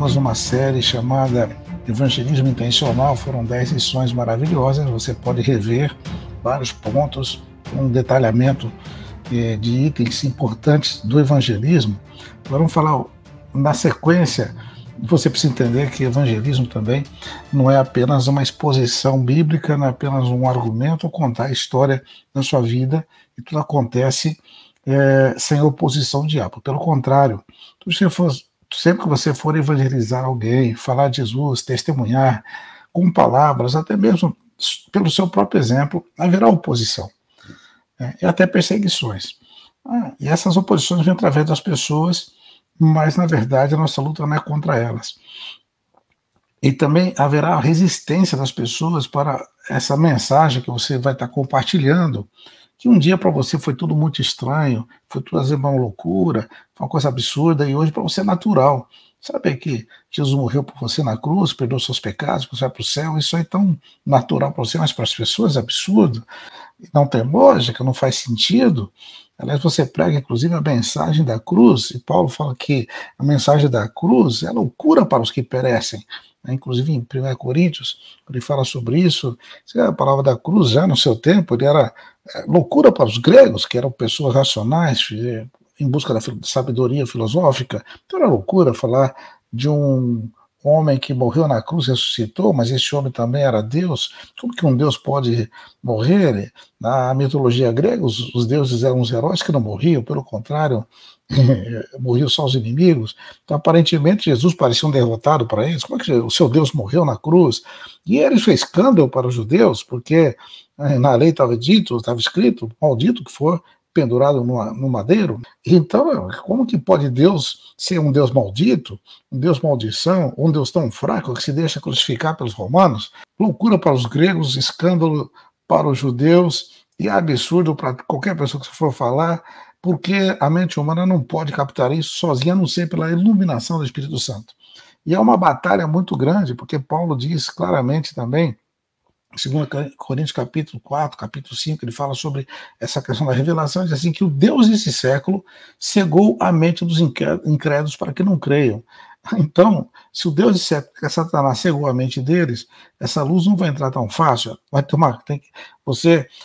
estamos numa série chamada Evangelismo Intencional. Foram 10 lições maravilhosas. Você pode rever vários pontos, um detalhamento de itens importantes do evangelismo. Agora vamos falar na sequência. Você precisa entender que evangelismo também não é apenas uma exposição bíblica, não é apenas um argumento ou contar a história da sua vida, e tudo acontece sem oposição ao diabo. Pelo contrário, sempre que você for evangelizar alguém, falar de Jesus, testemunhar com palavras, até mesmo pelo seu próprio exemplo, haverá oposição e até perseguições. E essas oposições vêm através das pessoas, mas na verdade a nossa luta não é contra elas. E também haverá resistência das pessoas para essa mensagem que você vai estar compartilhando, que um dia para você foi tudo muito estranho, foi tudo uma loucura, foi uma coisa absurda, e hoje para você é natural. Sabe que Jesus morreu por você na cruz, perdoou seus pecados, você vai para o céu, isso é tão natural para você, mas para as pessoas é absurdo, não tem lógica, não faz sentido. Aliás, você prega inclusive a mensagem da cruz, e Paulo fala que a mensagem da cruz é loucura para os que perecem. Inclusive em 1 Coríntios, ele fala sobre isso, a palavra da cruz já no seu tempo, ele era loucura para os gregos, que eram pessoas racionais, em busca da sabedoria filosófica. Então era loucura falar de um homem que morreu na cruz e ressuscitou, mas esse homem também era Deus. Como que um Deus pode morrer? Na mitologia grega, os deuses eram os heróis que não morriam, pelo contrário, morriam só os inimigos. Então, aparentemente, Jesus parecia um derrotado para eles. Como é que o seu Deus morreu na cruz? E ele fez escândalo para os judeus, porque na lei estava escrito, maldito que for pendurado no madeiro. Então, como que pode Deus ser um Deus maldito, um Deus maldição, um Deus tão fraco que se deixa crucificar pelos romanos? Loucura para os gregos, escândalo para os judeus, e absurdo para qualquer pessoa que for falar, porque a mente humana não pode captar isso sozinha, a não ser pela iluminação do Espírito Santo. E é uma batalha muito grande, porque Paulo diz claramente também, 2 Coríntios capítulo 4, capítulo 5, ele fala sobre essa questão da revelação, diz assim, que o Deus desse século cegou a mente dos incrédulos para que não creiam. Então, se o Deus desse século, que Satanás cegou a mente deles, essa luz não vai entrar tão fácil.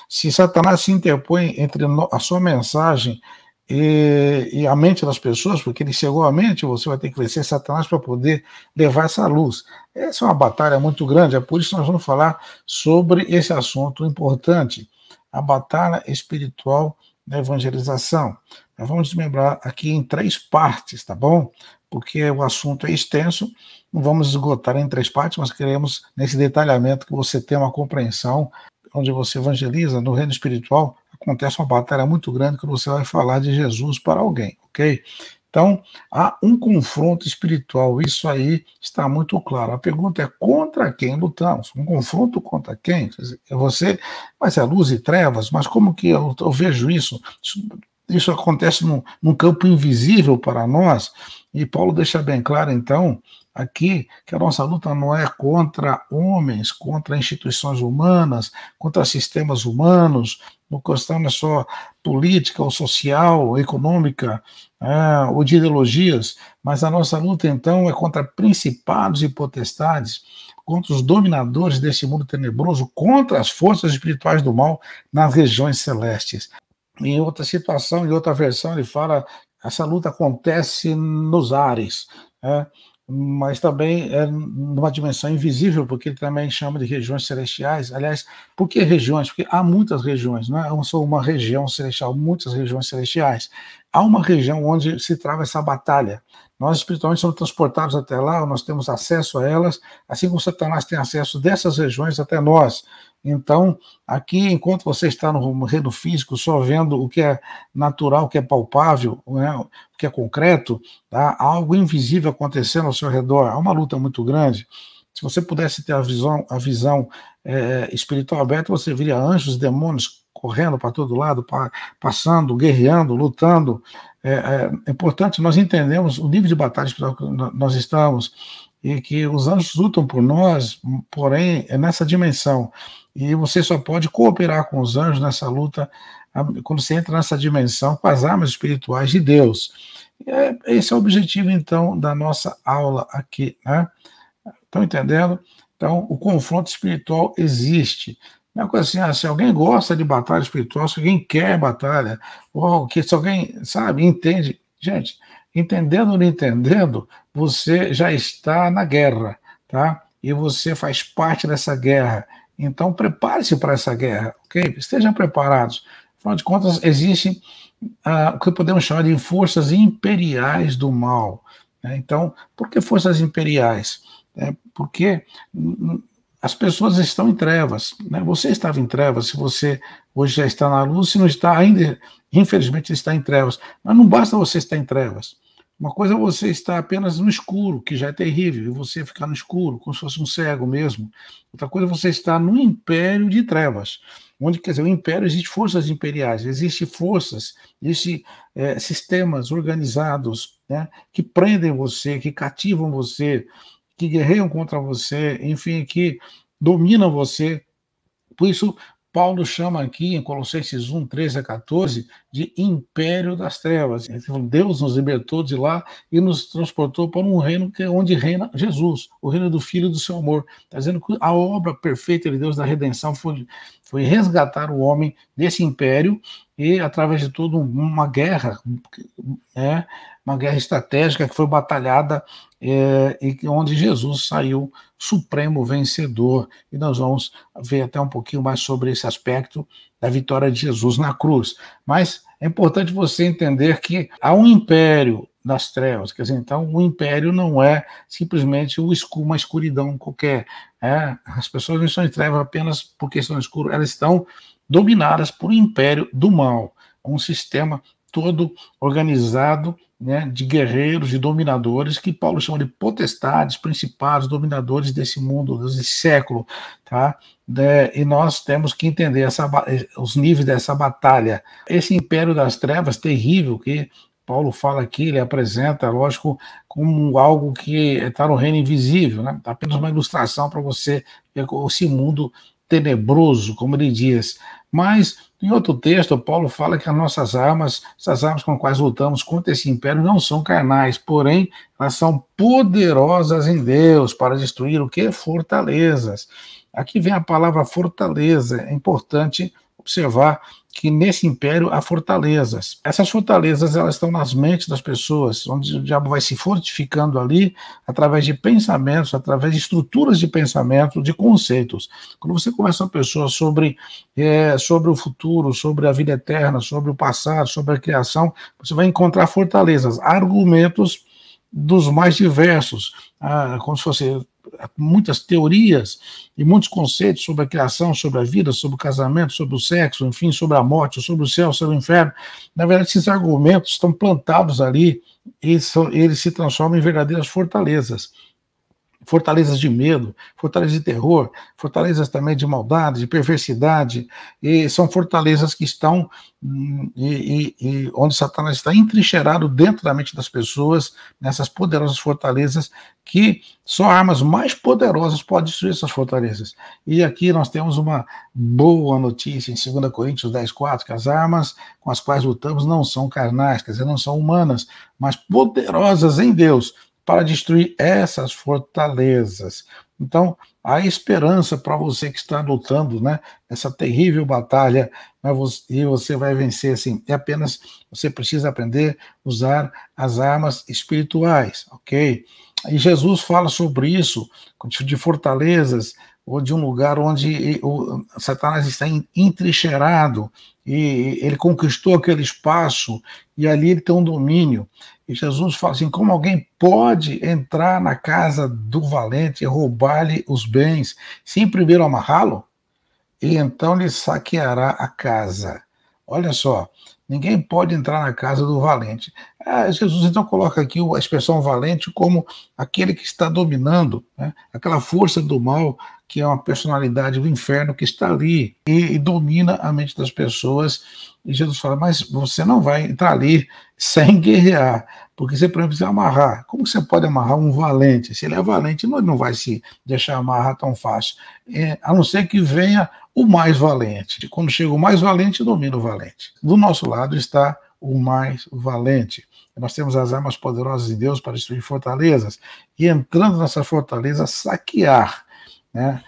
Se Satanás se interpõe entre a sua mensagem e a mente das pessoas, porque ele cegou a mente, você vai ter que vencer Satanás para poder levar essa luz. Essa é uma batalha muito grande, é por isso que nós vamos falar sobre esse assunto importante, a batalha espiritual da evangelização. Nós vamos desmembrar aqui em 3 partes, tá bom? Porque o assunto é extenso, não vamos esgotar em 3 partes, mas queremos, nesse detalhamento, que você tenha uma compreensão, onde você evangeliza no reino espiritual, acontece uma batalha muito grande que você vai falar de Jesus para alguém, ok? Então, há um confronto espiritual, isso aí está muito claro. A pergunta é contra quem lutamos? Um confronto contra quem? Quer dizer, mas é luz e trevas, mas como que eu vejo isso? Isso acontece num campo invisível para nós, e Paulo deixa bem claro, então, aqui, que a nossa luta não é contra homens, contra instituições humanas, contra sistemas humanos, não questão é só política ou social, ou econômica, ou de ideologias, mas a nossa luta, então, é contra principados e potestades, contra os dominadores desse mundo tenebroso, contra as forças espirituais do mal nas regiões celestes. Em outra situação, em outra versão, ele fala essa luta acontece nos ares, mas também é numa dimensão invisível, porque ele também chama de regiões celestiais. Aliás, por que regiões? Porque há muitas regiões, não é só uma região celestial, muitas regiões celestiais. Há uma região onde se trava essa batalha. Nós espiritualmente somos transportados até lá, nós temos acesso a elas, assim como Satanás tem acesso dessas regiões até nós. Então, aqui, enquanto você está no reino físico, só vendo o que é natural, o que é palpável, o que é concreto, tá? Há algo invisível acontecendo ao seu redor, há uma luta muito grande. Se você pudesse ter a visão espiritual aberta, você veria anjos, demônios correndo para todo lado, passando, guerreando, lutando. É importante nós entendermos o nível de batalha espiritual que nós estamos, e que os anjos lutam por nós, porém é nessa dimensão. E você só pode cooperar com os anjos nessa luta quando você entra nessa dimensão com as armas espirituais de Deus. Esse é o objetivo, então, da nossa aula aqui, né? Estão entendendo? Então, o confronto espiritual existe. Não é uma coisa assim, se alguém gosta de batalha espiritual, se alguém quer batalha, ou que se alguém, sabe, entende. Gente, entendendo ou não entendendo, você já está na guerra, tá? E você faz parte dessa guerra. Então, prepare-se para essa guerra, ok? Estejam preparados. Afinal de contas, existem o que podemos chamar de forças imperiais do mal, né? Então, por que forças imperiais? Porque as pessoas estão em trevas, né? Você estava em trevas, se você hoje já está na luz, se não está ainda, infelizmente está em trevas. Mas não basta você estar em trevas. Uma coisa é você estar apenas no escuro, que já é terrível, e você ficar no escuro, como se fosse um cego mesmo. Outra coisa é você estar no império de trevas, onde, quer dizer, o império, existe forças imperiais, existe forças, existe sistemas organizados, né, que prendem você, que cativam você, que guerreiam contra você, enfim, que dominam você. Por isso, Paulo chama aqui em Colossenses 1, 13 a 14, de império das trevas. Deus nos libertou de lá e nos transportou para um reino que é onde reina Jesus, o reino do Filho do seu amor. Está dizendo que a obra perfeita de Deus da redenção foi resgatar o homem desse império e, através de toda uma guerra, uma guerra estratégica que foi batalhada e onde Jesus saiu supremo vencedor. E nós vamos ver até um pouquinho mais sobre esse aspecto da vitória de Jesus na cruz. Mas é importante você entender que há um império das trevas, quer dizer, então o império não é simplesmente uma escuridão qualquer. As pessoas não estão em trevas apenas porque estão escuras, elas estão dominadas por um império do mal, um sistema todo organizado, né, de guerreiros, de dominadores, que Paulo chama de potestades, principados, dominadores desse mundo, desse século, tá? E nós temos que entender os níveis dessa batalha. Esse império das trevas terrível que Paulo fala aqui, ele apresenta, lógico, como algo que está no reino invisível, né? Apenas uma ilustração para você ver esse mundo tenebroso, como ele diz. Mas, em outro texto, Paulo fala que as nossas armas, essas armas com as quais lutamos contra esse império, não são carnais, porém, elas são poderosas em Deus para destruir o quê? Fortalezas. Aqui vem a palavra fortaleza. É importante observar que nesse império há fortalezas. Essas fortalezas, elas estão nas mentes das pessoas, onde o diabo vai se fortificando ali através de pensamentos, através de estruturas de pensamento, de conceitos. Quando você conversa com uma pessoa sobre o futuro, sobre a vida eterna, sobre o passado, sobre a criação, você vai encontrar fortalezas, argumentos dos mais diversos, como se fosse muitas teorias e muitos conceitos sobre a criação, sobre a vida, sobre o casamento, sobre o sexo, enfim, sobre a morte, sobre o céu, sobre o inferno. Na verdade, esses argumentos estão plantados ali e eles se transformam em verdadeiras fortalezas. Fortalezas de medo, fortalezas de terror, fortalezas também de maldade, de perversidade, e são fortalezas que estão onde Satanás está entrincheirado dentro da mente das pessoas, nessas poderosas fortalezas, que só armas mais poderosas podem destruir essas fortalezas. E aqui nós temos uma boa notícia em 2 Coríntios 10:4, que as armas com as quais lutamos não são carnais, quer dizer, não são humanas, mas poderosas em Deus, para destruir essas fortalezas. Então, há esperança para você que está lutando, né, essa terrível batalha, e você vai vencer assim. É apenas, você precisa aprender a usar as armas espirituais, ok? E Jesus fala sobre isso, de fortalezas, ou de um lugar onde o Satanás está entrincheirado, e ele conquistou aquele espaço, e ali ele tem um domínio. E Jesus fala assim, como alguém pode entrar na casa do valente e roubar-lhe os bens, sem primeiro amarrá-lo? E então lhe saqueará a casa. Olha só, ninguém pode entrar na casa do valente. Jesus então coloca aqui a expressão valente como aquele que está dominando, né? Aquela força do mal, que é uma personalidade do inferno que está ali e domina a mente das pessoas. E Jesus fala, mas você não vai entrar ali sem guerrear, porque você precisa amarrar. Como você pode amarrar um valente? Se ele é valente, ele não vai se deixar amarrar tão fácil, a não ser que venha o mais valente. Quando chega o mais valente, domina o valente. Do nosso lado está o mais valente. Nós temos as armas poderosas de Deus para destruir fortalezas e, entrando nessa fortaleza, saquear, né,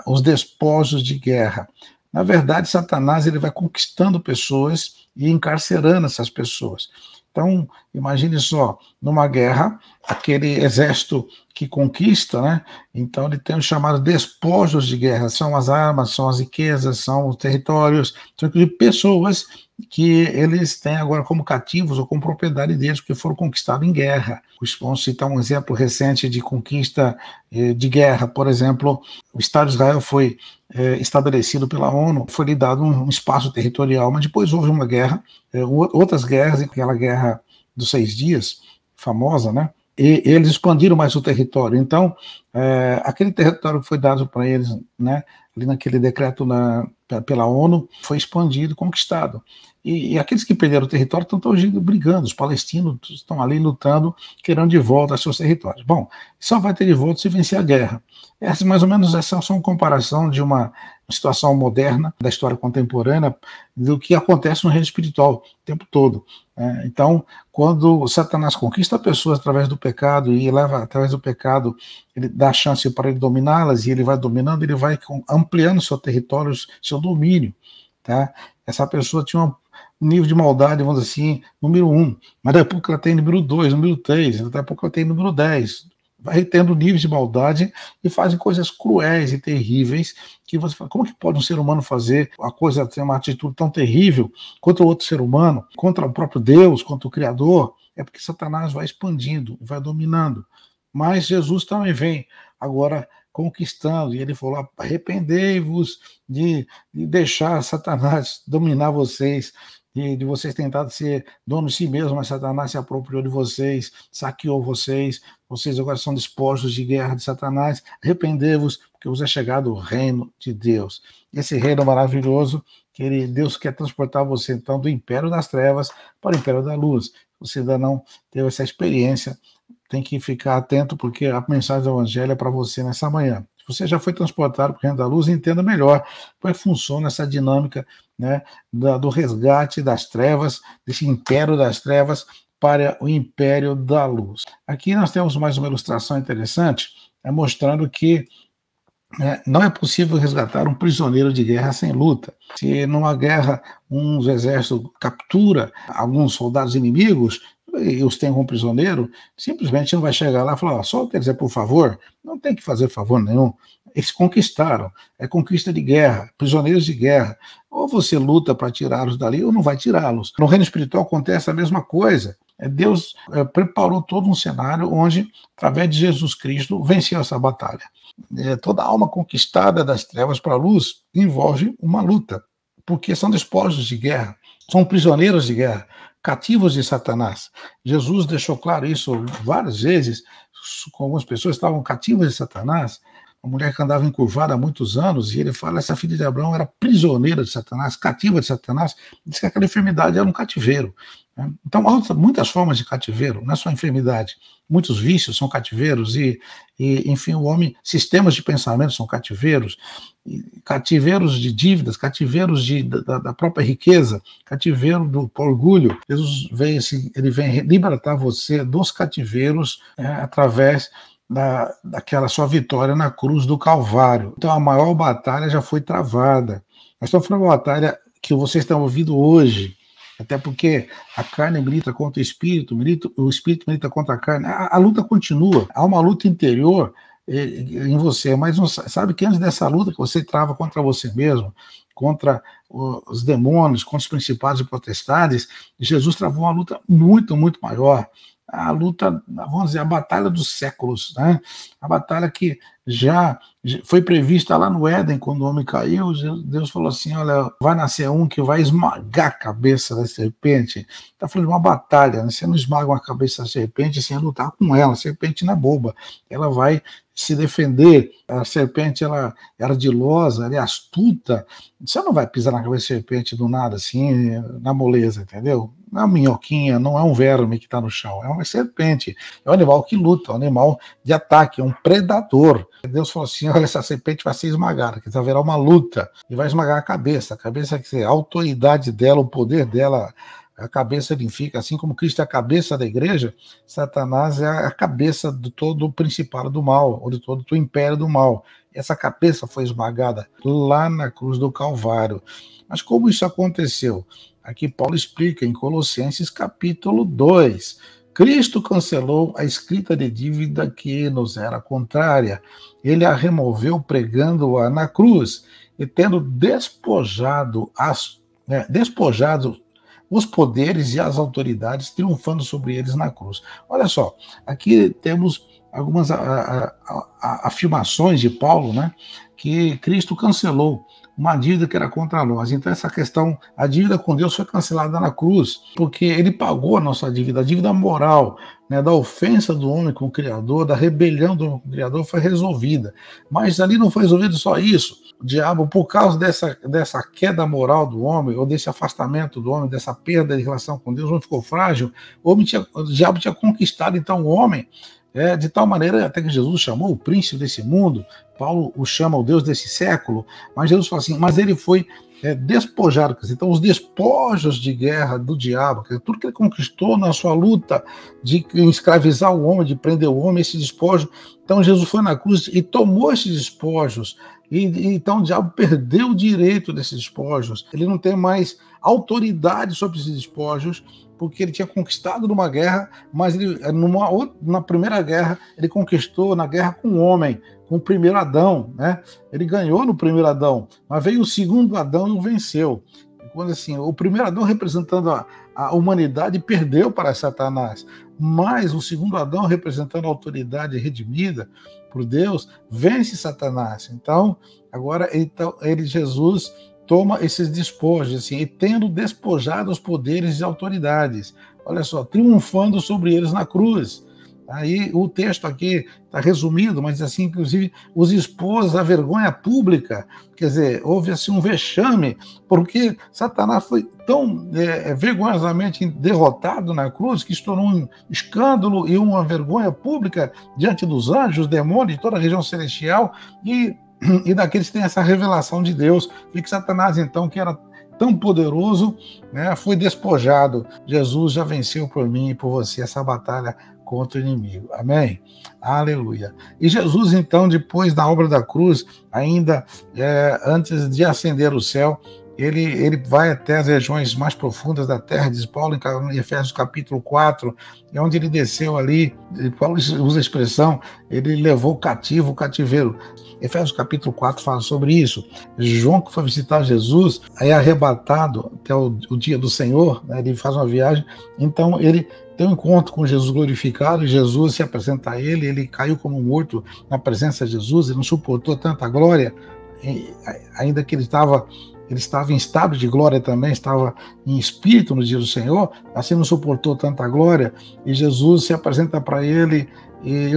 os despojos de guerra. Na verdade, Satanás ele vai conquistando pessoas e encarcerando essas pessoas. Então, imagine só, numa guerra, aquele exército que conquista, né? Então ele tem os chamados despojos de guerra, são as armas, são as riquezas, são os territórios, são de pessoas que eles têm agora como cativos ou como propriedade deles, porque foram conquistados em guerra. Vamos citar um exemplo recente de conquista de guerra, por exemplo, o Estado de Israel foi estabelecido pela ONU, foi lhe dado um espaço territorial, mas depois houve uma guerra, outras guerras, aquela guerra dos 6 dias, famosa, né? E eles expandiram mais o território. Então, aquele território que foi dado para eles, né, ali naquele decreto pela ONU, foi expandido, conquistado. E aqueles que perderam o território estão hoje brigando, os palestinos estão ali lutando, querendo de volta seus territórios. Bom, só vai ter de volta se vencer a guerra. Mais ou menos essa é só uma comparação de uma situação moderna, da história contemporânea, do que acontece no reino espiritual o tempo todo. Então, quando Satanás conquista pessoas através do pecado e leva através do pecado, ele dá chance para ele dominá-las e ele vai dominando, ele vai ampliando seu território, seu domínio. Tá? Essa pessoa tinha um nível de maldade, vamos dizer assim, número 1, mas daqui a pouco ela tem número 2, número 3, daqui a pouco ela tem número 10. Vai tendo níveis de maldade e fazem coisas cruéis e terríveis que você fala, como que pode um ser humano fazer a coisa, ter uma atitude tão terrível contra o outro ser humano, contra o próprio Deus, contra o Criador? É porque Satanás vai expandindo, vai dominando. Mas Jesus também vem agora conquistando, e ele falou, arrependei-vos de deixar Satanás dominar vocês, de vocês tentarem ser donos de si mesmos, mas Satanás se apropriou de vocês, saqueou vocês agora são despojos de guerra de Satanás, arrependei-vos, porque vos é chegado o reino de Deus. Esse reino maravilhoso, que Deus quer transportar você, então, do império das trevas para o império da luz. Você ainda não teve essa experiência, tem que ficar atento, porque a mensagem do Evangelho é para você nessa manhã. Se você já foi transportado para o reino da luz, entenda melhor como é que funciona essa dinâmica, né, do resgate das trevas, desse império das trevas para o império da luz. Aqui nós temos mais uma ilustração interessante, mostrando que não é possível resgatar um prisioneiro de guerra sem luta. Se numa guerra um exército captura alguns soldados inimigos e os tem como prisioneiro, simplesmente não vai chegar lá e falar, solta eles, por favor. Não tem que fazer favor nenhum. Eles conquistaram, é conquista de guerra, prisioneiros de guerra. Ou você luta para tirá-los dali ou não vai tirá-los. No reino espiritual acontece a mesma coisa. Deus preparou todo um cenário onde, através de Jesus Cristo, venceu essa batalha. Toda alma conquistada das trevas para a luz envolve uma luta, porque são despojos de guerra, são prisioneiros de guerra, cativos de Satanás. Jesus deixou claro isso várias vezes, com algumas pessoas que estavam cativas de Satanás, uma mulher que andava encurvada há muitos anos, e ele fala, essa filha de Abraão era prisioneira de Satanás, cativa de Satanás, diz que aquela enfermidade era um cativeiro. Então, há muitas formas de cativeiro, não é só enfermidade. Muitos vícios são cativeiros e enfim, o homem, sistemas de pensamento são cativeiros, cativeiros de dívidas, cativeiros da própria riqueza, cativeiro do orgulho. Jesus veio assim, ele vem libertar você dos cativeiros através daquela sua vitória na cruz do Calvário. Então, a maior batalha já foi travada. Nós estamos falando de uma batalha que vocês estão ouvindo hoje, até porque a carne milita contra o espírito milita contra a carne. A luta continua, há uma luta interior em você, mas não sabe que antes dessa luta que você trava contra você mesmo, contra os demônios, contra os principados e potestades, Jesus travou uma luta muito, muito maior. A luta, vamos dizer, a batalha dos séculos, né? A batalha que já foi prevista lá no Éden, quando o homem caiu. Deus falou assim, olha, vai nascer um que vai esmagar a cabeça da serpente. Está falando de uma batalha, né? Você não esmaga uma cabeça da serpente sem lutar com ela. A serpente não é boba, ela vai se defender. A serpente, ela é ardilosa, ela é astuta. Você não vai pisar na cabeça da serpente do nada, assim, na moleza, entendeu? Não é uma minhoquinha, não é um verme que está no chão, é uma serpente, é um animal que luta, é um animal de ataque, é um predador. Deus falou assim, olha, essa serpente vai ser esmagada, que haverá uma luta, e vai esmagar a cabeça que a autoridade dela, o poder dela A cabeça significa, assim como Cristo é a cabeça da igreja, Satanás é a cabeça de todo o principado do mal, ou de todo o império do mal. Essa cabeça foi esmagada lá na cruz do Calvário. Mas como isso aconteceu? Aqui Paulo explica em Colossenses capítulo 2. Cristo cancelou a escrita de dívida que nos era contrária. Ele a removeu pregando-a na cruz e tendo despojado os poderes e as autoridades, triunfando sobre eles na cruz. Olha só, aqui temos algumas afirmações de Paulo, né, que Cristo cancelou uma dívida que era contra nós. Então essa questão, a dívida com Deus foi cancelada na cruz, porque ele pagou a nossa dívida, a dívida moral, né, da ofensa do homem com o Criador, da rebelião do homem com o Criador foi resolvida. Mas ali não foi resolvido só isso. O diabo, por causa dessa queda moral do homem, ou desse afastamento do homem, dessa perda de relação com Deus, o homem ficou frágil, o diabo tinha conquistado então o homem, de tal maneira até que Jesus chamou o príncipe desse mundo. Paulo o chama o Deus desse século, mas Jesus fala assim, mas ele foi despojado. Então os despojos de guerra do diabo, tudo que ele conquistou na sua luta de escravizar o homem, de prender o homem, esse despojo, então Jesus foi na cruz e tomou esses despojos, e então o diabo perdeu o direito desses despojos, ele não tem mais autoridade sobre esses despojos, porque ele tinha conquistado numa guerra, mas ele, na primeira guerra, ele conquistou na guerra com o homem, com o primeiro Adão, né? Ele ganhou no primeiro Adão, mas veio o segundo Adão e o venceu. Quando assim, o primeiro Adão representando a humanidade perdeu para Satanás, mas o segundo Adão representando a autoridade redimida por Deus vence Satanás. Então, agora Jesus toma esses despojos, assim, e tendo despojado os poderes e autoridades, olha só, triunfando sobre eles na cruz. Aí o texto aqui está resumido, mas assim, inclusive, os expôs à vergonha pública, quer dizer, houve assim um vexame, porque Satanás foi tão vergonhosamente derrotado na cruz, que se tornou um escândalo e uma vergonha pública diante dos anjos, demônios, de toda a região celestial, e daqueles que têm essa revelação de Deus, e que Satanás, então, que era tão poderoso, né, foi despojado. Jesus já venceu por mim e por você essa batalha contra o inimigo. Amém? Aleluia. E Jesus, então, depois da obra da cruz, ainda antes de ascender o céu, ele vai até as regiões mais profundas da terra, diz Paulo em Efésios capítulo 4, é onde ele desceu ali, Paulo usa a expressão, ele levou cativo o cativeiro. Efésios capítulo 4 fala sobre isso. João, que foi visitar Jesus, é arrebatado até o dia do Senhor, né, ele faz uma viagem, então ele tem um encontro com Jesus glorificado, e Jesus se apresenta a ele, ele caiu como morto na presença de Jesus, ele não suportou tanta glória, ainda que ele estava em estado de glória também, estava em espírito no dia do Senhor, assim não suportou tanta glória, e Jesus se apresenta para ele, e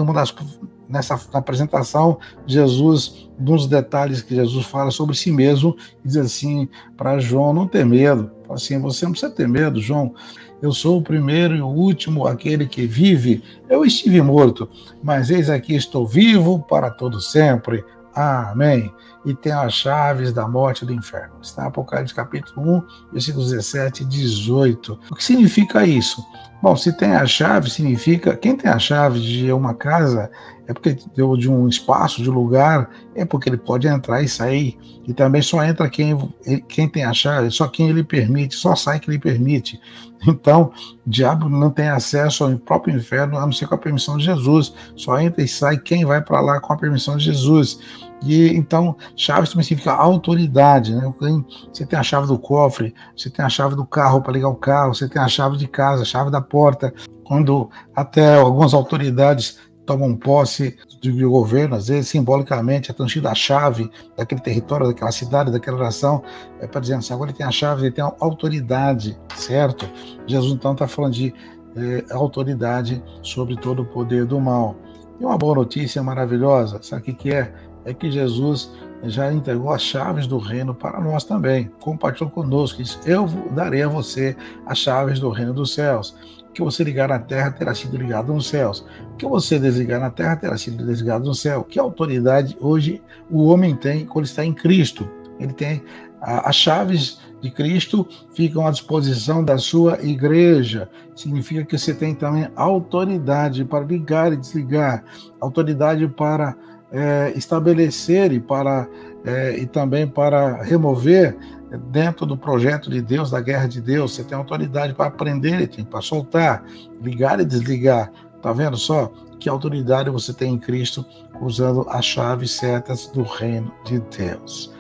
nessa apresentação, Jesus, nos detalhes que Jesus fala sobre si mesmo, diz assim para João, não ter medo, assim, você não precisa ter medo, João, eu sou o primeiro e o último, aquele que vive, eu estive morto, mas eis aqui estou vivo para todo sempre, amém, e tenho as chaves da morte e do inferno. Está Apocalipse capítulo 1, versículos 17 e 18. O que significa isso? Bom, se tem a chave, significa, quem tem a chave de uma casa, é porque deu de um espaço, de um lugar, é porque ele pode entrar e sair, e também só entra quem tem a chave, só quem ele permite, só sai quem ele permite. Então, o diabo não tem acesso ao próprio inferno, a não ser com a permissão de Jesus, só entra e sai quem vai para lá com a permissão de Jesus. E então, chave significa autoridade, né? Você tem a chave do cofre, você tem a chave do carro para ligar o carro, você tem a chave de casa, a chave da porta. Quando até algumas autoridades tomam posse do governo, às vezes simbolicamente é transferida a chave daquele território, daquela cidade, daquela nação, para dizer assim, agora ele tem a chave, ele tem a autoridade, certo? Jesus então está falando de autoridade sobre todo o poder do mal. E uma boa notícia maravilhosa, sabe o que é? É que Jesus já entregou as chaves do reino para nós também, compartilhou conosco, disse, eu darei a você as chaves do reino dos céus. O que você ligar na terra terá sido ligado nos céus. O que você desligar na terra terá sido desligado no céu. Que autoridade hoje o homem tem quando está em Cristo? Ele tem As chaves de Cristo ficam à disposição da sua igreja. Significa que você tem também autoridade para ligar e desligar, autoridade para estabelecer e também para remover dentro do projeto de Deus, da guerra de Deus. Você tem autoridade para aprender, para soltar, ligar e desligar. Tá vendo só que autoridade você tem em Cristo usando as chaves certas do reino de Deus?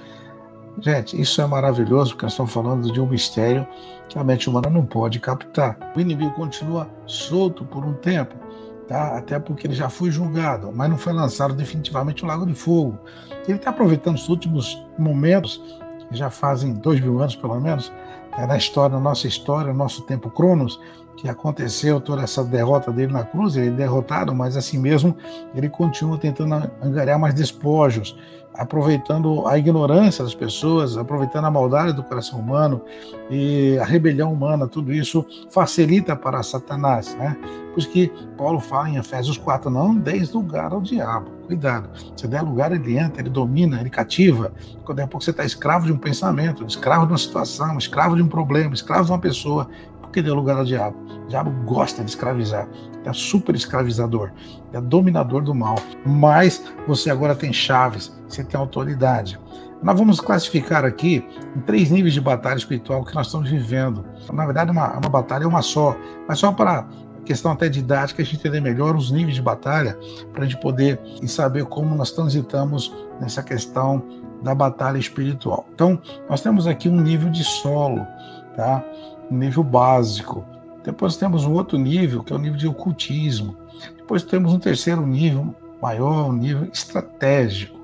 Gente, isso é maravilhoso, porque nós estamos falando de um mistério que a mente humana não pode captar. O inimigo continua solto por um tempo, tá? Até porque ele já foi julgado, mas não foi lançado definitivamente no lago de fogo. Ele está aproveitando os últimos momentos, que já fazem 2000 anos pelo menos, na nossa história, no nosso tempo Cronos, que aconteceu toda essa derrota dele na cruz. Ele é derrotado, mas assim mesmo ele continua tentando angariar mais despojos, aproveitando a ignorância das pessoas, aproveitando a maldade do coração humano e a rebelião humana. Tudo isso facilita para Satanás, né? Por isso que Paulo fala em Efésios 4, não deis lugar ao diabo. Cuidado, se der lugar, ele entra, ele domina, ele cativa. Daqui a pouco você está escravo de um pensamento, escravo de uma situação, escravo de um problema, escravo de uma pessoa. Por que deu lugar ao diabo? O diabo gosta de escravizar, é super escravizador, é dominador do mal. Mas você agora tem chaves, você tem autoridade. Nós vamos classificar aqui em 3 níveis de batalha espiritual que nós estamos vivendo. Na verdade, uma batalha é uma só, mas só para questão até didática, a gente entender melhor os níveis de batalha, para a gente poder saber como nós transitamos nessa questão da batalha espiritual. Então, nós temos aqui um nível de solo, tá? Um nível básico. Depois temos um outro nível, que é o nível de ocultismo. Depois temos um terceiro nível maior, um nível estratégico.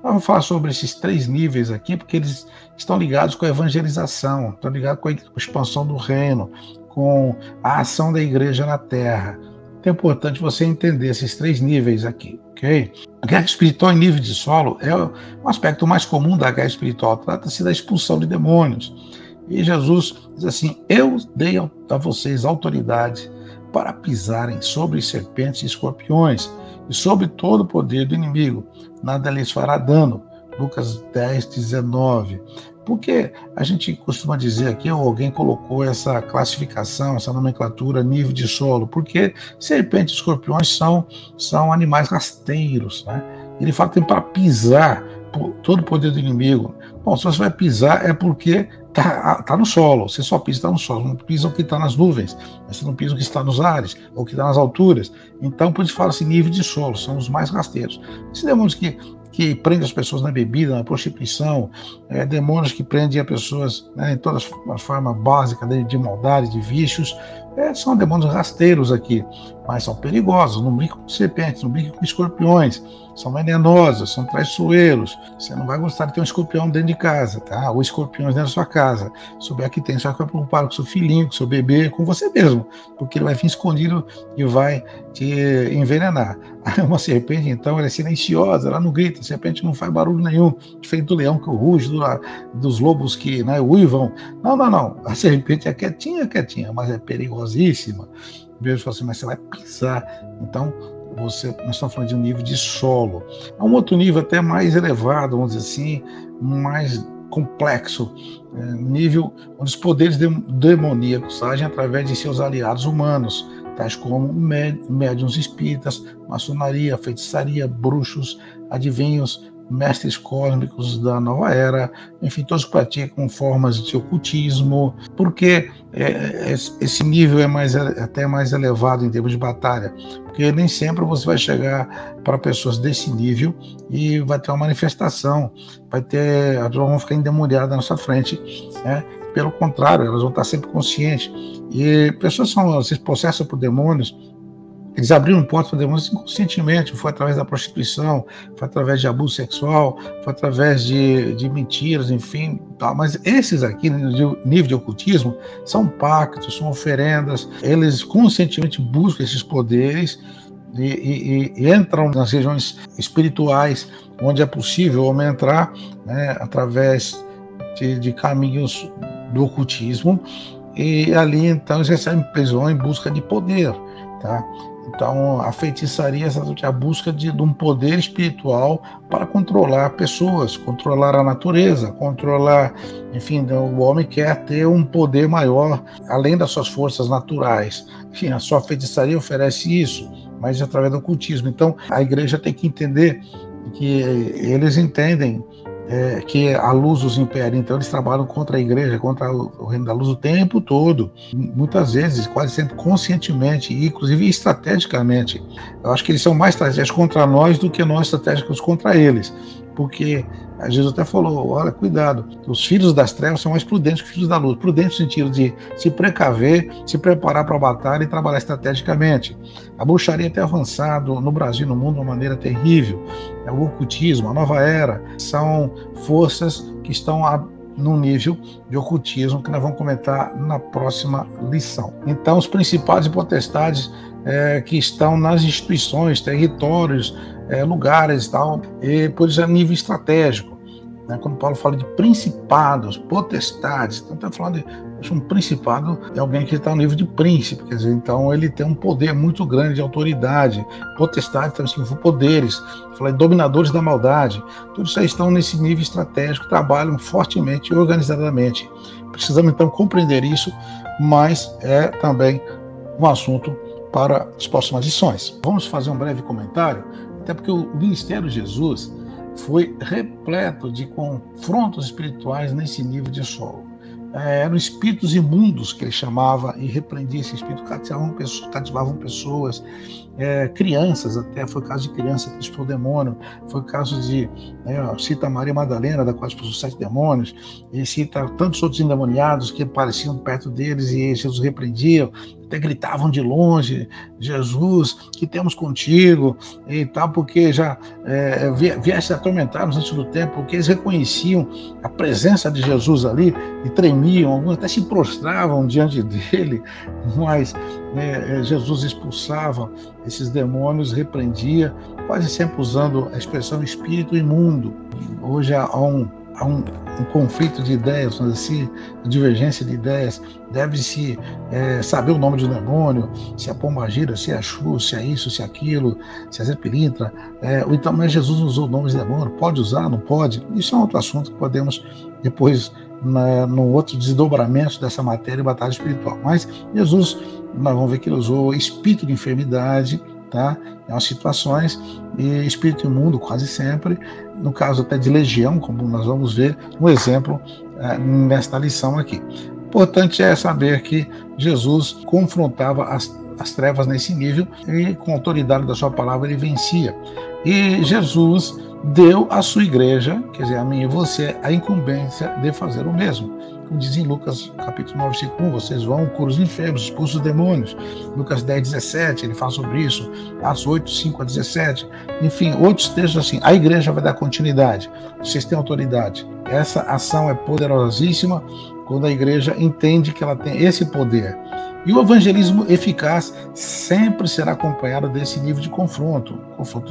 Nós vamos falar sobre esses 3 níveis aqui, porque eles estão ligados com a evangelização, estão ligados com a expansão do reino, com a ação da igreja na terra. Então é importante você entender esses 3 níveis aqui, ok? A guerra espiritual em nível de solo é um aspecto mais comum da guerra espiritual. Trata-se da expulsão de demônios. E Jesus diz assim: eu dei a vocês autoridade para pisarem sobre serpentes e escorpiões e sobre todo o poder do inimigo. Nada lhes fará dano. Lucas 10, 19. Porque a gente costuma dizer aqui, ou alguém colocou essa classificação, essa nomenclatura, nível de solo, porque serpentes e escorpiões são animais rasteiros, né? Ele fala que tem para pisar todo o poder do inimigo. Bom, se você vai pisar é porque tá no solo. Você só pisa no solo, não pisa o que está nas nuvens, você não pisa o que está nos ares, ou o que está nas alturas. Então, por isso fala assim, nível de solo, são os mais rasteiros. Esses demônios que prendem as pessoas na bebida, na prostituição, demônios que prendem as pessoas, né, em todas as formas básicas de maldade, de vícios, são demônios rasteiros aqui, mas são perigosos, não brincam com serpentes, não brincam com escorpiões, são venenosos, são traiçoeiros. Você não vai gostar de ter um escorpião dentro de casa, tá? Ou escorpiões dentro da sua casa. Se souber que tem, você vai ficar preocupado com seu filhinho, com seu bebê, com você mesmo, porque ele vai vir escondido e vai te envenenar. Uma serpente, então, ela é silenciosa, ela não grita, a serpente não faz barulho nenhum, diferente do leão que ruge, dos lobos que, né, uivam. Não. A serpente é quietinha, mas é perigosíssima. Deus fala assim, mas você vai pisar. Então, nós estamos falando de um nível de solo. Há um outro nível até mais elevado, vamos dizer assim, mais complexo, nível onde os poderes demoníacos agem através de seus aliados humanos, tais como médiuns espíritas, maçonaria, feitiçaria, bruxos, adivinhos, mestres cósmicos da nova era, enfim, todos praticam formas de ocultismo, porque esse nível é até mais elevado em termos de batalha, porque nem sempre você vai chegar para pessoas desse nível e vai ter uma manifestação, elas vão ficar endemoniadas na sua frente, né? Pelo contrário, elas vão estar sempre conscientes. E pessoas se possessas por demônios, eles abriram portas para demônios inconscientemente, foi através da prostituição, foi através de abuso sexual, foi através de mentiras, enfim. Tá. Mas esses aqui, no nível de ocultismo, são pactos, são oferendas, eles conscientemente buscam esses poderes e entram nas regiões espirituais, onde é possível o homem entrar, né, através de caminhos do ocultismo, e ali então eles recebem prisão em busca de poder, tá? Então, a feitiçaria é exatamente a busca de um poder espiritual para controlar pessoas, controlar a natureza, controlar, enfim, o homem quer ter um poder maior, além das suas forças naturais. Enfim, a sua feitiçaria oferece isso, mas através do ocultismo. Então, a igreja tem que entender que eles entendem que a luz os impera, então eles trabalham contra a igreja, contra o reino da luz o tempo todo, muitas vezes, quase sempre conscientemente e inclusive estrategicamente. Eu acho que eles são mais estratégicos contra nós do que nós estratégicos contra eles, porque Jesus até falou, olha, cuidado, os filhos das trevas são mais prudentes que os filhos da luz, prudentes no sentido de se precaver, se preparar para a batalha e trabalhar estrategicamente. A bruxaria tem avançado no Brasil e no mundo de uma maneira terrível. O ocultismo, a nova era, são forças que estão num nível de ocultismo que nós vamos comentar na próxima lição. Então, os principados e potestades que estão nas instituições, territórios, lugares e tal, e por isso é nível estratégico. Né? Quando Paulo fala de principados, potestades, então está falando de um principado, é alguém que está no nível de príncipe, quer dizer, então ele tem um poder muito grande de autoridade. Potestade também significa poderes, fala de dominadores da maldade. Todos isso aí estão nesse nível estratégico, trabalham fortemente e organizadamente. Precisamos então compreender isso, mas é também um assunto para as próximas lições. Vamos fazer um breve comentário, até porque o ministério de Jesus foi repleto de confrontos espirituais nesse nível de solo. Eram espíritos imundos que ele chamava e repreendia esse espírito, cativavam pessoas, crianças até, foi o caso de criança que expulsou o demônio, foi o caso de, cita Maria Madalena, da qual expulsou 7 demônios, e cita tantos outros endemoniados que apareciam perto deles e Jesus repreendia, até gritavam de longe, Jesus, que temos contigo, e tal, porque já viesse atormentar-nos antes do tempo, porque eles reconheciam a presença de Jesus ali e tremiam, alguns até se prostravam diante dele, mas Jesus expulsava esses demônios, repreendia, quase sempre usando a expressão espírito imundo. Hoje há um conflito de ideias, mas assim, divergência de ideias, deve-se saber o nome do demônio, se é pombagira, se é Axu, se é isso, se é aquilo, se é Zé Pilintra, ou então, mas Jesus usou nomes de demônio, pode usar, não pode? Isso é um outro assunto que podemos depois, no outro desdobramento dessa matéria, batalha espiritual. Mas Jesus, nós vamos ver que ele usou espírito de enfermidade, tá? Em umas situações, e espírito imundo quase sempre, no caso até de legião, como nós vamos ver um exemplo nesta lição aqui. Importante é saber que Jesus confrontava as trevas nesse nível e com a autoridade da sua palavra ele vencia. E Jesus deu à sua igreja, quer dizer, a mim e você, a incumbência de fazer o mesmo. Como diz em Lucas capítulo 9, versículo 1, vocês vão, curam os enfermos, expulsam os demônios. Lucas 10, 17, ele fala sobre isso. Atos 8, 5 a 17. Enfim, outros textos assim. A igreja vai dar continuidade. Vocês têm autoridade. Essa ação é poderosíssima quando a igreja entende que ela tem esse poder. E o evangelismo eficaz sempre será acompanhado desse nível de confronto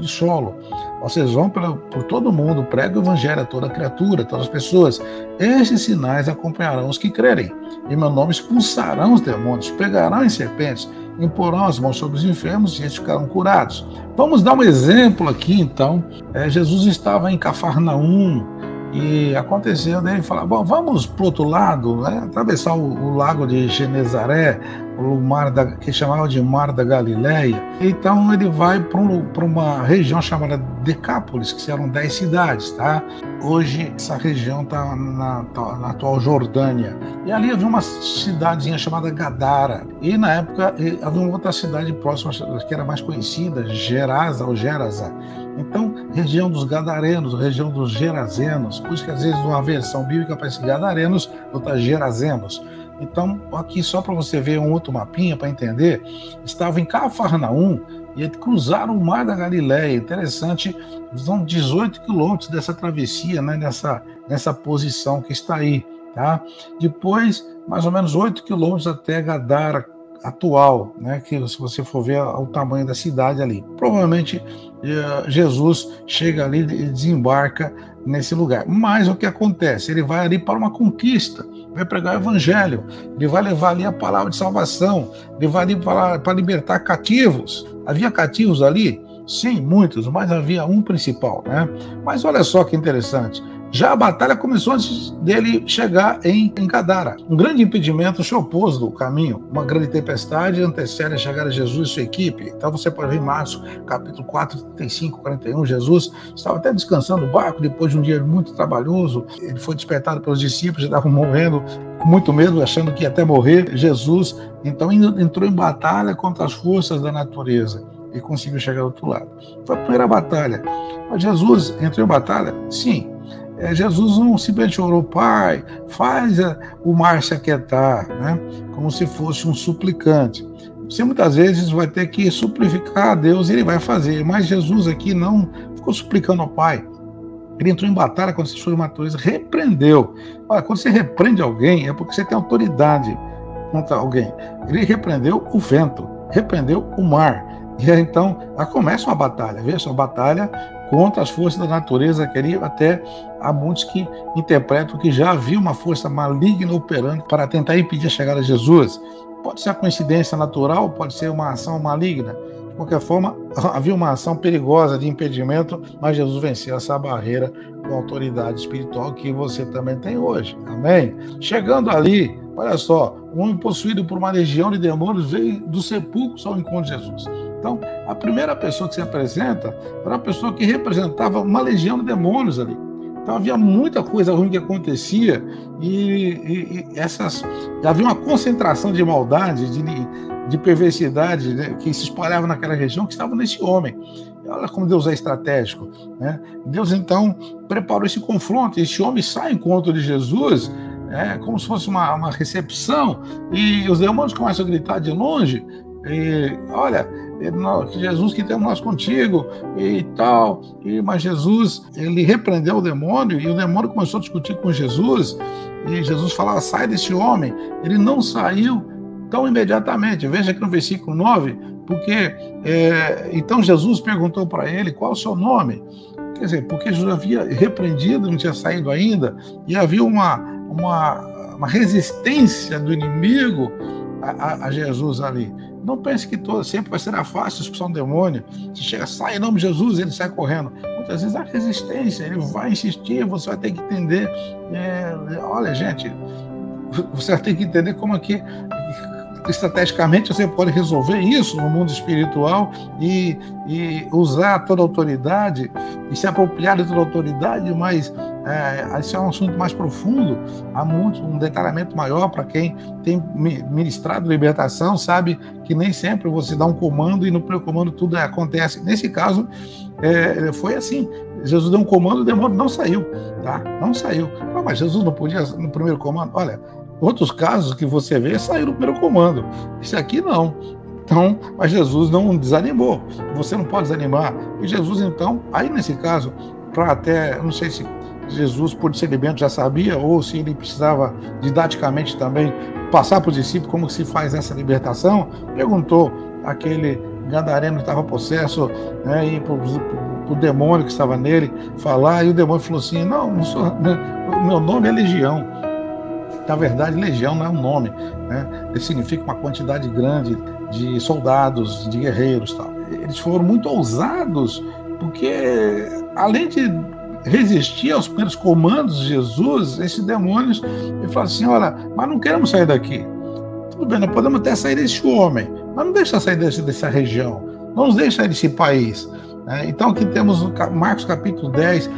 de solo. Vocês vão por todo mundo, pregam o evangelho a toda criatura, a todas as pessoas. Estes sinais acompanharão os que crerem. Em meu nome expulsarão os demônios, pegarão em serpentes, imporão as mãos sobre os enfermos e eles ficarão curados. Vamos dar um exemplo aqui, então. Jesus estava em Cafarnaum, e aconteceu dele falar, bom, vamos para o outro lado, atravessar o lago de Genezaré, o mar que chamava de Mar da Galileia. Então ele vai para uma região chamada Decápolis, que eram 10 cidades, tá? Hoje essa região está na atual Jordânia. E ali havia uma cidadezinha chamada Gadara. E na época havia uma outra cidade próxima que era mais conhecida, Gerasa ou Gerasa. Então, região dos Gadarenos, região dos Gerazenos, por isso que às vezes numa versão bíblica aparece Gadarenos, outra Gerazenos. Então, aqui só para você ver um outro mapinha para entender, estava em Cafarnaum e cruzaram o Mar da Galileia. Interessante, são 18 quilômetros dessa travessia, né, nessa posição que está aí. Tá? Depois, mais ou menos 8 quilômetros até Gadara atual, né, que se você for ver o tamanho da cidade ali. Provavelmente Jesus chega ali e desembarca nesse lugar. Mas o que acontece? Ele vai ali para uma conquista. vai pregar o evangelho, ele vai levar ali a palavra de salvação, ele vai ali para libertar cativos. Havia cativos ali? Sim, muitos, mas havia um principal, né? Mas olha só que interessante. Já a batalha começou antes dele chegar em Gadara. Um grande impedimento se opôs do caminho. Uma grande tempestade antecede a chegada de Jesus e sua equipe. Então você pode ver em Marcos, capítulo 4, 35, 41. Jesus estava até descansando no barco depois de um dia muito trabalhoso. Ele foi despertado pelos discípulos, já estavam morrendo, com muito medo, achando que ia até morrer. Jesus, então, entrou em batalha contra as forças da natureza e conseguiu chegar ao outro lado. Foi a primeira batalha. Mas Jesus entrou em batalha? Sim. Jesus não simplesmente orou, Pai, faz o mar se aquietar, né? Como se fosse um suplicante. Você muitas vezes vai ter que suplicar a Deus e ele vai fazer, mas Jesus aqui não ficou suplicando ao Pai. Ele entrou em batalha com as suas naturezas, repreendeu. Olha, quando você repreende alguém, é porque você tem autoridade contra alguém. Ele repreendeu o vento, repreendeu o mar. E aí, então, começa uma batalha, veja, uma batalha contra as forças da natureza, queria até há muitos que interpretam que já havia uma força maligna operando para tentar impedir a chegada de Jesus. Pode ser uma coincidência natural, pode ser uma ação maligna. De qualquer forma, havia uma ação perigosa de impedimento, mas Jesus venceu essa barreira com a autoridade espiritual que você também tem hoje. Amém? Chegando ali, olha só, um homem possuído por uma legião de demônios veio dos sepulcros ao encontro de Jesus. Então, a primeira pessoa que se apresenta era uma pessoa que representava uma legião de demônios ali. Então, havia muita coisa ruim que acontecia e havia uma concentração de maldade, de perversidade, né, que se espalhava naquela região, que estava nesse homem. Olha como Deus é estratégico, né? Deus, então, preparou esse confronto. Esse homem sai ao encontro de Jesus, como se fosse uma recepção, e os demônios começam a gritar de longe, olha, Jesus, que temos nós contigo e tal, mas Jesus, ele repreendeu o demônio, e o demônio começou a discutir com Jesus, e Jesus falava, sai desse homem. Ele não saiu tão imediatamente. Veja aqui no versículo 9, porque então Jesus perguntou para ele, qual é o seu nome? Quer dizer, porque Jesus havia repreendido, não tinha saído ainda, e havia uma resistência do inimigo a Jesus ali. Não pense que sempre vai ser fácil expulsar um demônio. Se chega, sai em nome de Jesus, ele sai correndo. Muitas vezes há resistência, ele vai insistir, você vai ter que entender. Olha, gente, você vai ter que entender como é que estrategicamente você pode resolver isso no mundo espiritual e usar toda a autoridade e se apropriar de toda a autoridade, mas esse é um assunto mais profundo, há um detalhamento maior para quem tem ministrado libertação, sabe que nem sempre você dá um comando e no primeiro comando tudo acontece. Nesse caso, foi assim, Jesus deu um comando, o demônio não saiu, tá? Não saiu. Mas Jesus não podia no primeiro comando? Olha, outros casos que você vê saíram no primeiro comando. Esse aqui não. Então, mas Jesus não desanimou. Você não pode desanimar. E Jesus, então, aí nesse caso, para até, não sei se Jesus, por discernimento, já sabia, ou se ele precisava didaticamente também passar para os discípulos como se faz essa libertação, perguntou àquele gadareno que estava possesso, né, e para o demônio que estava nele falar, e o demônio falou assim, não sou, o meu nome é Legião. Na verdade, legião não é um nome, né? Ele significa uma quantidade grande de soldados, de guerreiros, tal. Eles foram muito ousados, porque além de resistir aos primeiros comandos de Jesus, esses demônios, ele fala assim, olha, mas não queremos sair daqui. Tudo bem, nós podemos até sair desse homem, mas não deixa sair dessa região, não nos deixa sair desse país. Então aqui temos Marcos capítulo 10,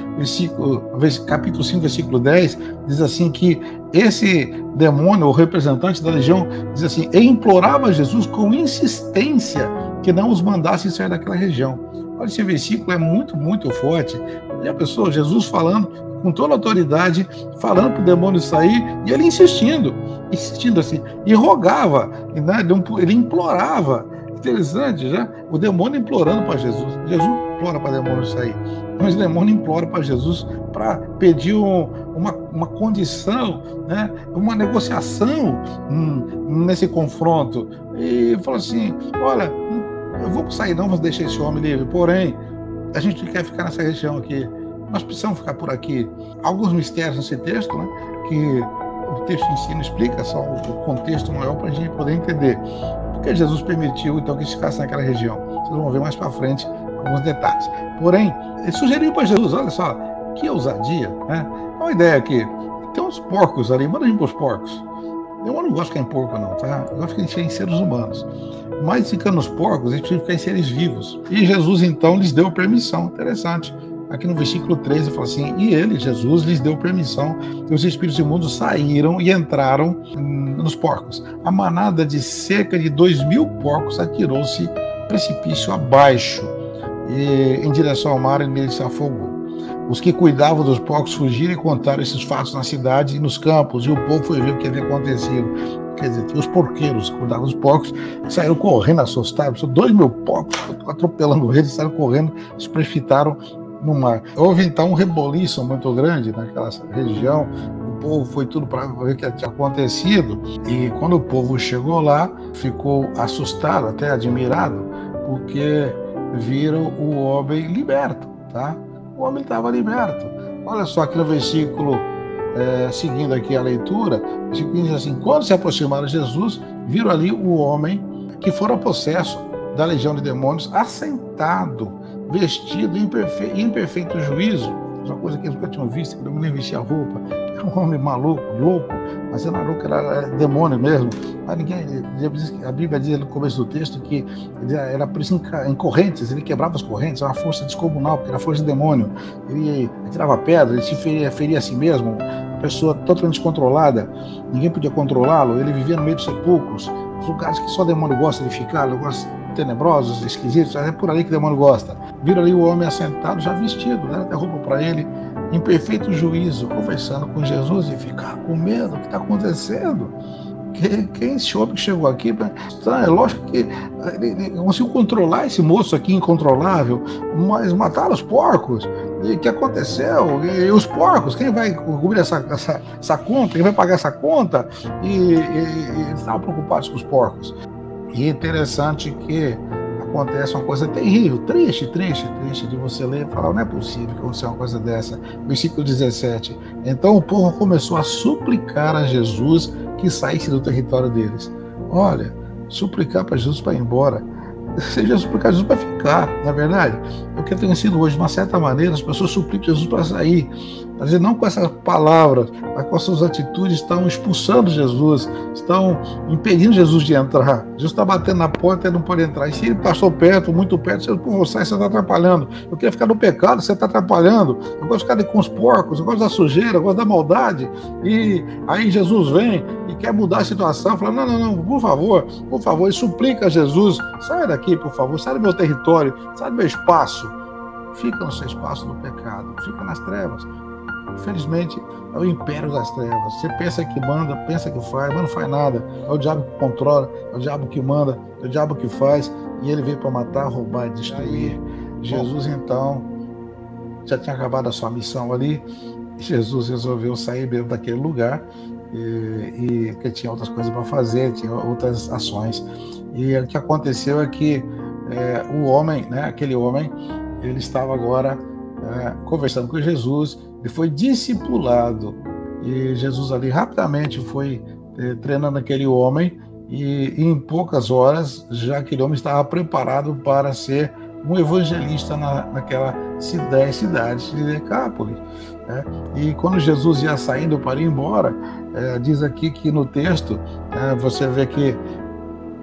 capítulo 5, versículo 10, diz assim que esse demônio, o representante da legião, diz assim, e implorava Jesus com insistência que não os mandasse sair daquela região. Olha, esse versículo é muito, muito forte. E a pessoa, Jesus falando com toda a autoridade, falando para o demônio sair, e ele insistindo assim, e rogava, né? Ele implorava. Interessante, já? O demônio implorando para Jesus. Jesus implora para o demônio sair. Mas o demônio implora para Jesus para pedir uma condição, né? Uma negociação nesse confronto. E falou assim, olha, eu vou sair não, vamos deixar esse homem livre. Porém, a gente quer ficar nessa região aqui. Nós precisamos ficar por aqui. Alguns mistérios nesse texto, né? Que o texto em si não explica, só o contexto maior para a gente poder entender. Porque Jesus permitiu, então, que ficasse naquela região. Vocês vão ver mais para frente alguns detalhes. Porém, ele sugeriu para Jesus, olha só, que ousadia, né? Dá uma ideia aqui, tem uns porcos ali, manda vir para os porcos. Eu não gosto de ficar em porco, não, tá? Eu gosto de ficar em seres humanos. Mas ficando nos porcos, eles precisam ficar em seres vivos. E Jesus, então, lhes deu permissão. Interessante. Aqui no versículo 13, ele fala assim, e ele, Jesus, lhes deu permissão, e os espíritos imundos saíram e entraram nos porcos. A manada de cerca de 2.000 porcos atirou-se precipício abaixo, em direção ao mar, e nele se afogou. Os que cuidavam dos porcos fugiram e contaram esses fatos na cidade e nos campos, e o povo foi ver o que havia acontecido. Quer dizer, os porqueiros que cuidavam dos porcos saíram correndo assustados, 2.000 porcos atropelando eles, saíram correndo, se precipitaram no mar. Houve então um reboliço muito grande naquela região, o povo foi tudo para ver o que tinha acontecido, e quando o povo chegou lá, ficou assustado, até admirado, porque viram o homem liberto, tá? O homem estava liberto. Olha só aqui no versículo, seguindo aqui a leitura, o versículo diz assim, quando se aproximaram de Jesus, viram ali o homem que fora possesso da legião de demônios, assentado, vestido em perfeito juízo. Uma coisa que eles nunca tinham visto, que não nem vestia roupa. Era um homem maluco, louco, mas era louco, era demônio mesmo. Mas a Bíblia diz no começo do texto que ele era preso em correntes, ele quebrava as correntes, era uma força descomunal, porque era força de demônio. Ele tirava pedra, ele se feria a si mesmo, uma pessoa totalmente descontrolada, ninguém podia controlá-lo, ele vivia no meio dos sepulcros, os lugares que só demônio gosta de ficar, lugares tenebrosos, esquisitos, é por ali que o demônio gosta. Viram ali o homem assentado, já vestido, né? Até roupa para ele, em perfeito juízo, conversando com Jesus, e ficar com medo, o que está acontecendo? Quem é esse homem que chegou aqui? É lógico que ele conseguiu controlar esse moço aqui incontrolável, mas mataram os porcos. E o que aconteceu? E os porcos? Quem vai cobrir essa conta? Quem vai pagar essa conta? E eles estavam preocupados com os porcos. E é interessante que acontece uma coisa terrível, triste de você ler e falar, não é possível que aconteça uma coisa dessa. Versículo 17. Então o povo começou a suplicar a Jesus que saísse do território deles. Olha, suplicar para Jesus para ir embora. Seja suplicar Jesus para ficar, na verdade. É o que tem sido hoje, de uma certa maneira, as pessoas suplicam Jesus para sair. Mas não com essas palavras, mas com as suas atitudes, estão expulsando Jesus, estão impedindo Jesus de entrar. Jesus está batendo na porta e ele não pode entrar. E se ele passou perto, muito perto, você está atrapalhando. Eu queria ficar no pecado, você está atrapalhando. Eu gosto de ficar ali com os porcos, eu gosto da sujeira, eu gosto da maldade. E aí Jesus vem e quer mudar a situação, fala, não, por favor, e suplica a Jesus, sai daqui, por favor, sai do meu território, sai do meu espaço. Fica no seu espaço do pecado, fica nas trevas. Infelizmente, é o império das trevas. Você pensa que manda, pensa que faz, mas não faz nada. É o diabo que controla, é o diabo que manda, é o diabo que faz, e ele veio para matar, roubar e destruir. Jesus, então, já tinha acabado a sua missão ali. Jesus resolveu sair mesmo daquele lugar, e que tinha outras coisas para fazer, tinha outras ações. E o que aconteceu é que o homem, né, aquele homem, ele estava agora conversando com Jesus, ele foi discipulado, e Jesus ali rapidamente foi treinando aquele homem, e em poucas horas já aquele homem estava preparado para ser um evangelista naquela 10 cidades de Decápolis, né? E quando Jesus ia saindo para ir embora, diz aqui que no texto, você vê que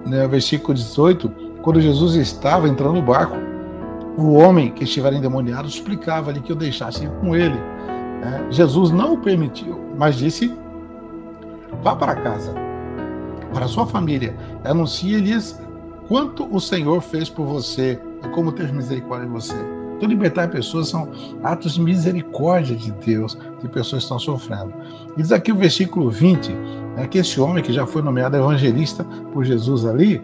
no versículo 18, quando Jesus estava entrando no barco, o homem que estivera endemoniado explicava ali que eu deixasse ir com ele. Jesus não o permitiu, mas disse, vá para casa, para a sua família, anuncie-lhes quanto o Senhor fez por você e como teve misericórdia de você. Então, libertar pessoas são atos de misericórdia de Deus, de pessoas que estão sofrendo. E diz aqui o versículo 20, que esse homem que já foi nomeado evangelista por Jesus ali,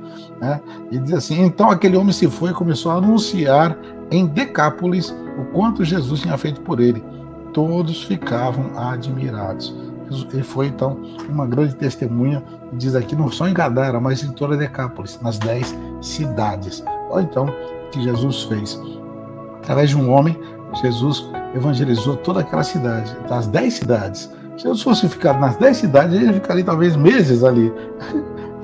e diz assim, então aquele homem se foi e começou a anunciar em Decápolis o quanto Jesus tinha feito por ele. Todos ficavam admirados. Ele foi, então, uma grande testemunha, diz aqui, não só em Gadara, mas em toda Decápolis, nas 10 cidades. Olha, então, o que Jesus fez. Através de um homem, Jesus evangelizou toda aquela cidade, das 10 cidades. Se eu fosse ficar nas 10 cidades, ele ficaria talvez meses ali.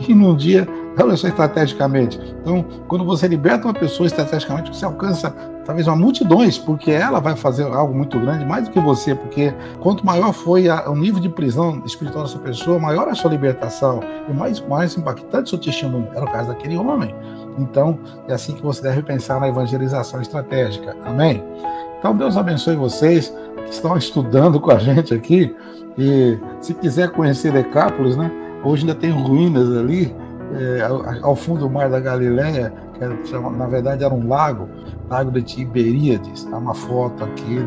E num dia, olha só estrategicamente. Então, quando você liberta uma pessoa estrategicamente, você alcança talvez uma multidões, porque ela vai fazer algo muito grande, mais do que você, porque quanto maior foi o nível de prisão espiritual dessa pessoa, maior a sua libertação e mais impactante o seu testemunho. Era o caso daquele homem. Então, é assim que você deve pensar na evangelização estratégica. Amém? Então, Deus abençoe vocês que estão estudando com a gente aqui. E se quiser conhecer Decápolis, né? Hoje ainda tem ruínas ali, ao fundo do Mar da Galileia, que na verdade era um lago de Tiberíades. Há uma foto aqui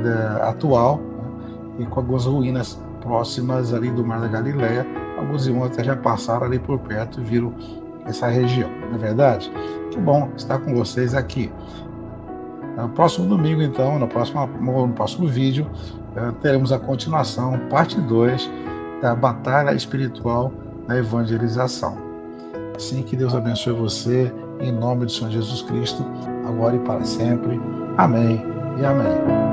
atual, né, e com algumas ruínas próximas ali do Mar da Galileia. Alguns irmãos até já passaram ali por perto e viram essa região, não é verdade? Que bom estar com vocês aqui. No próximo domingo, então, no próximo vídeo, teremos a continuação, parte 2, da batalha espiritual na evangelização. Assim que Deus abençoe você, em nome do Senhor Jesus Cristo, agora e para sempre. Amém e amém.